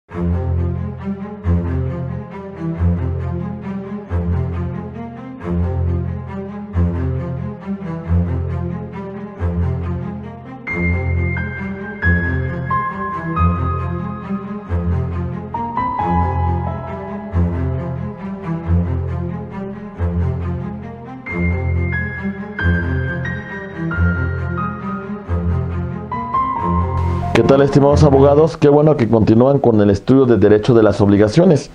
¿Qué tal, estimados abogados? Qué bueno que continúan con el estudio de derecho de las obligaciones.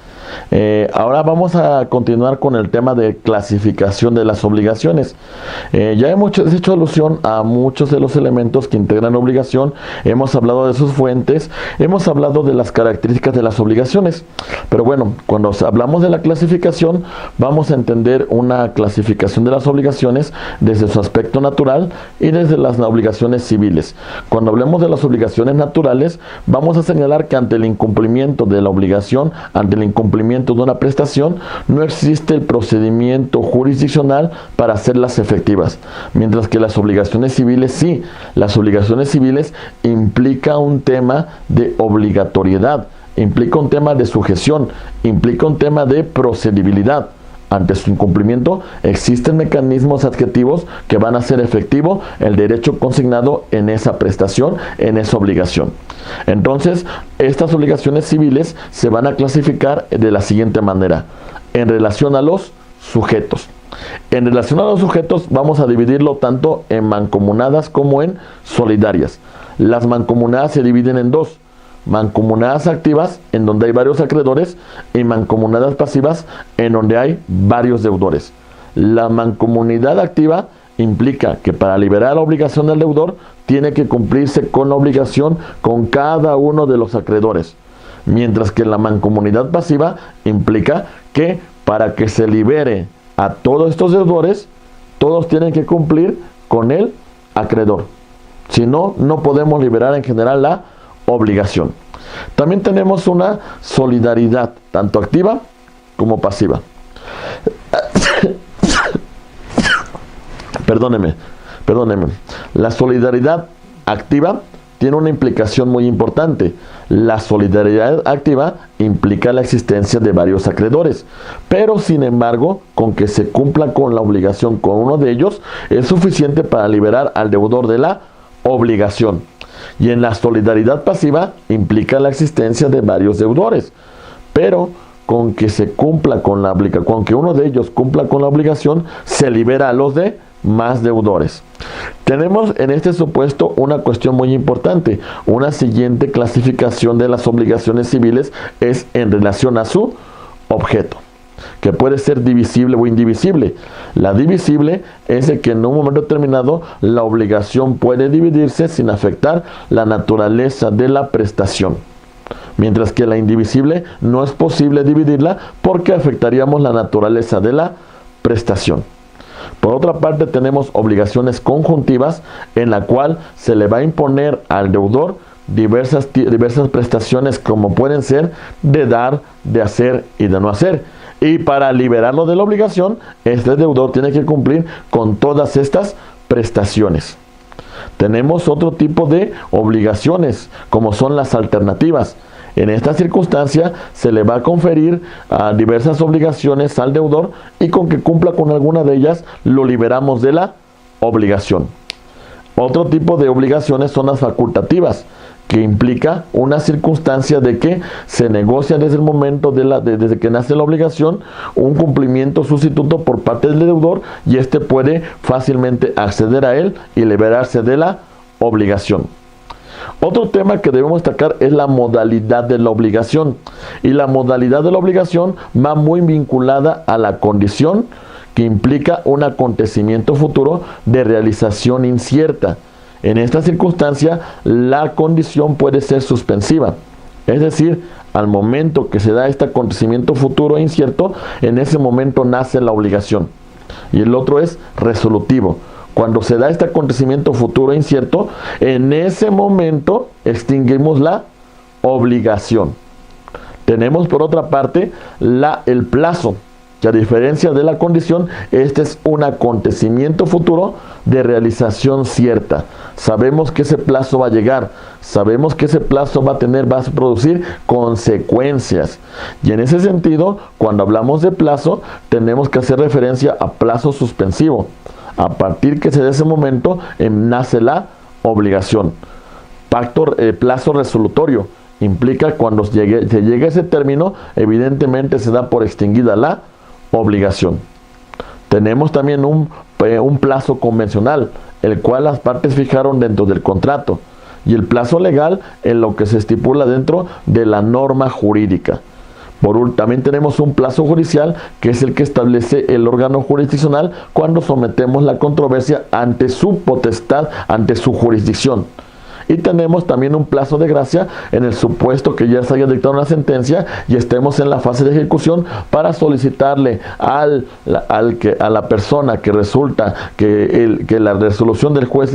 Ahora vamos a continuar con el tema de clasificación de las obligaciones. Ya hemos hecho alusión a muchos de los elementos que integran obligación, hemos hablado de sus fuentes, hemos hablado de las características de las obligaciones. Pero bueno, cuando hablamos de la clasificación, vamos a entender una clasificación de las obligaciones desde su aspecto natural y desde las obligaciones civiles. Cuando hablemos de las obligaciones naturales, vamos a señalar que ante el incumplimiento de la obligación, ante el incumplimiento de una prestación, no existe el procedimiento jurisdiccional para hacerlas efectivas, mientras que las obligaciones civiles sí. Las obligaciones civiles implica un tema de obligatoriedad, implica un tema de sujeción, implica un tema de procedibilidad. Ante su incumplimiento existen mecanismos adjetivos que van a hacer efectivo el derecho consignado en esa prestación, en esa obligación. Entonces, estas obligaciones civiles se van a clasificar de la siguiente manera: en relación a los sujetos. En relación a los sujetos vamos a dividirlo tanto en mancomunadas como en solidarias. Las mancomunadas se dividen en dos: mancomunadas activas, en donde hay varios acreedores, y mancomunadas pasivas, en donde hay varios deudores. La mancomunidad activa implica que para liberar la obligación del deudor tiene que cumplirse con la obligación con cada uno de los acreedores, mientras que la mancomunidad pasiva implica que para que se libere a todos estos deudores, todos tienen que cumplir con el acreedor. Si no, no podemos liberar en general la obligación. También tenemos una solidaridad, tanto activa como pasiva. Perdóneme. La solidaridad activa tiene una implicación muy importante. La solidaridad activa implica la existencia de varios acreedores, pero sin embargo, con que se cumpla con la obligación con uno de ellos, es suficiente para liberar al deudor de la obligación. Y en la solidaridad pasiva implica la existencia de varios deudores, pero con que se cumpla con la obligación, con que uno de ellos cumpla con la obligación, se libera a los de más deudores. Tenemos en este supuesto una cuestión muy importante. Una siguiente clasificación de las obligaciones civiles es en relación a su objeto, que puede ser divisible o indivisible. La divisible es de que en un momento determinado la obligación puede dividirse sin afectar la naturaleza de la prestación, mientras que la indivisible no es posible dividirla porque afectaríamos la naturaleza de la prestación. Por otra parte, tenemos obligaciones conjuntivas, en la cual se le va a imponer al deudor diversas prestaciones, como pueden ser de dar, de hacer y de no hacer. Y para liberarlo de la obligación, este deudor tiene que cumplir con todas estas prestaciones. Tenemos otro tipo de obligaciones, como son las alternativas. En esta circunstancia se le va a conferir diversas obligaciones al deudor, y con que cumpla con alguna de ellas lo liberamos de la obligación. Otro tipo de obligaciones son las facultativas, que implica una circunstancia de que se negocia desde el momento desde que nace la obligación un cumplimiento sustituto por parte del deudor, y éste puede fácilmente acceder a él y liberarse de la obligación. Otro tema que debemos destacar es la modalidad de la obligación, y la modalidad de la obligación va muy vinculada a la condición, que implica un acontecimiento futuro de realización incierta. En esta circunstancia, la condición puede ser suspensiva, es decir, al momento que se da este acontecimiento futuro e incierto, en ese momento nace la obligación. Y el otro es resolutivo. Cuando se da este acontecimiento futuro e incierto, en ese momento extinguimos la obligación. Tenemos por otra parte el plazo. que a diferencia de la condición, este es un acontecimiento futuro de realización cierta. Sabemos que ese plazo va a llegar, sabemos que ese plazo va a producir consecuencias. Y en ese sentido, cuando hablamos de plazo, tenemos que hacer referencia a plazo suspensivo. A partir que se dé ese momento, nace la obligación. Plazo resolutorio implica cuando se llegue a ese término, evidentemente se da por extinguida la obligación. Tenemos también un plazo convencional, el cual las partes fijaron dentro del contrato, y el plazo legal en lo que se estipula dentro de la norma jurídica. También tenemos un plazo judicial, que es el que establece el órgano jurisdiccional cuando sometemos la controversia ante su potestad, ante su jurisdicción. Y tenemos también un plazo de gracia en el supuesto que ya se haya dictado una sentencia y estemos en la fase de ejecución para solicitarle a la persona que resulta que la resolución del juez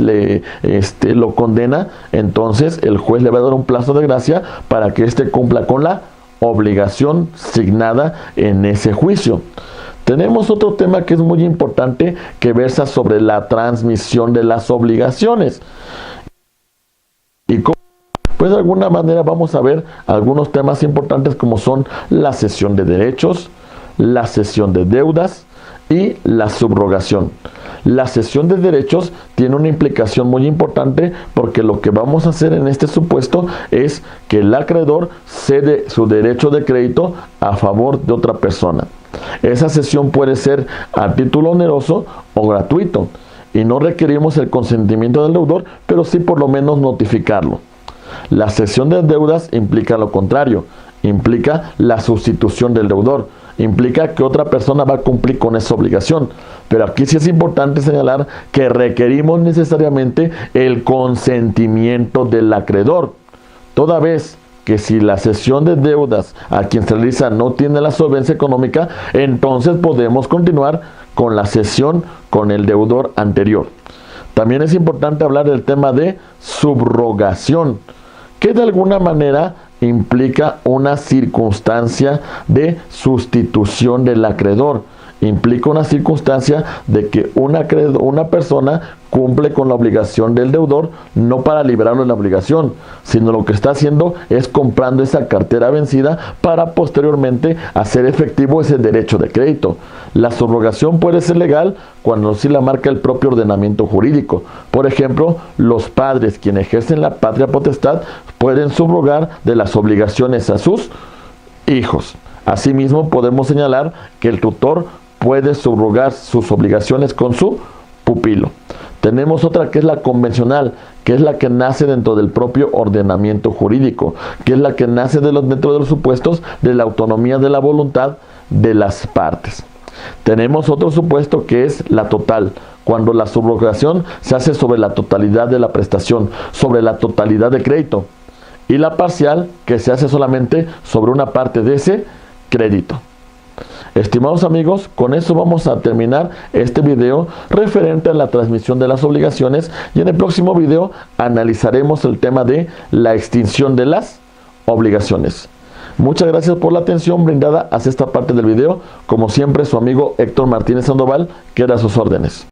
lo condena. Entonces el juez le va a dar un plazo de gracia para que éste cumpla con la obligación signada en ese juicio. Tenemos otro tema que es muy importante, que versa sobre la transmisión de las obligaciones. Y pues de alguna manera vamos a ver algunos temas importantes, como son la cesión de derechos, la cesión de deudas y la subrogación. La cesión de derechos tiene una implicación muy importante, porque lo que vamos a hacer en este supuesto es que el acreedor cede su derecho de crédito a favor de otra persona. Esa cesión puede ser a título oneroso o gratuito, y no requerimos el consentimiento del deudor, pero sí por lo menos notificarlo. La cesión de deudas implica lo contrario, implica la sustitución del deudor, implica que otra persona va a cumplir con esa obligación. Pero aquí sí es importante señalar que requerimos necesariamente el consentimiento del acreedor, toda vez que si la cesión de deudas a quien se realiza no tiene la solvencia económica, entonces podemos continuar con la cesión con el deudor anterior. También es importante hablar del tema de subrogación, que de alguna manera implica una circunstancia de sustitución del acreedor. Implica una circunstancia de que una persona cumple con la obligación del deudor, no para liberarlo de la obligación, sino lo que está haciendo es comprando esa cartera vencida para posteriormente hacer efectivo ese derecho de crédito. La subrogación puede ser legal cuando sí la marca el propio ordenamiento jurídico. Por ejemplo, los padres, quienes ejercen la patria potestad, pueden subrogar de las obligaciones a sus hijos. Asimismo, podemos señalar que el tutor puede subrogar sus obligaciones con su pupilo. Tenemos otra que es la convencional, que es la que nace dentro del propio ordenamiento jurídico, que es la que nace dentro de los supuestos de la autonomía de la voluntad de las partes. Tenemos otro supuesto que es la total, cuando la subrogación se hace sobre la totalidad de la prestación, sobre la totalidad de crédito, y la parcial, que se hace solamente sobre una parte de ese crédito. Estimados amigos, con eso vamos a terminar este video referente a la transmisión de las obligaciones, y en el próximo video analizaremos el tema de la extinción de las obligaciones. Muchas gracias por la atención brindada hacia esta parte del video. Como siempre, su amigo Héctor Martínez Sandoval queda a sus órdenes.